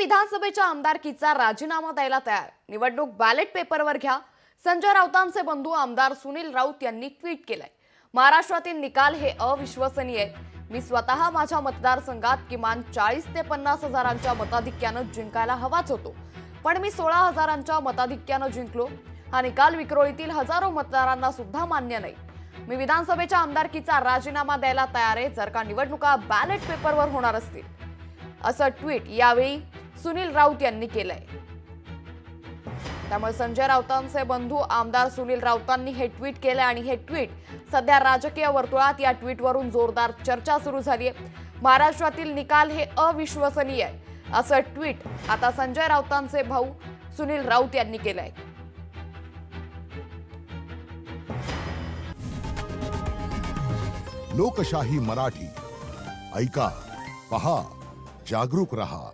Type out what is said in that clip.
विधानसभेच्या आमदारकीचा राजीनामा द्यायला तयार, निवडणूक बॅलेट पेपरवर घ्या. संजय राऊतांचे बंधू आमदार सुनील राऊत यांनी ट्विट केलंय. महाराष्ट्रातील निकाल हे अविश्वसनीय आहेत. मी स्वतः माझ्या मतदारसंघात किमान 40 ते 50 हजारांच्या मताधिक्यानं जिंकायला हवाच होतो, पण मी 16 हजारांच्या मताधिक्यानं जिंकलो. हा निकाल विक्रोळीतील हजारो मतदारांना सुद्धा मान्य नाही. मी विधानसभेच्या आमदारकीचा राजीनामा द्यायला तयार आहे जर का निवडणुका बॅलेट पेपरवर होणार असतील, असं ट्विट यावेळी सुनील राऊत यांनी केलंय. त्यामुळे संजय राऊतांचे बंधू आमदार सुनील राऊतांनी हे ट्विट केलंय आणि हे ट्विट सध्या राजकीय वर्तुळात या ट्विटवरून जोरदार चर्चा सुरू झाली आहे. महाराष्ट्रातील निकाल हे अविश्वसनीय आहे, असं ट्विट आता संजय राऊतांचे भाऊ सुनील राऊत यांनी केलंय. लोकशाही मराठी ऐका, पहा, जागरूक रहा.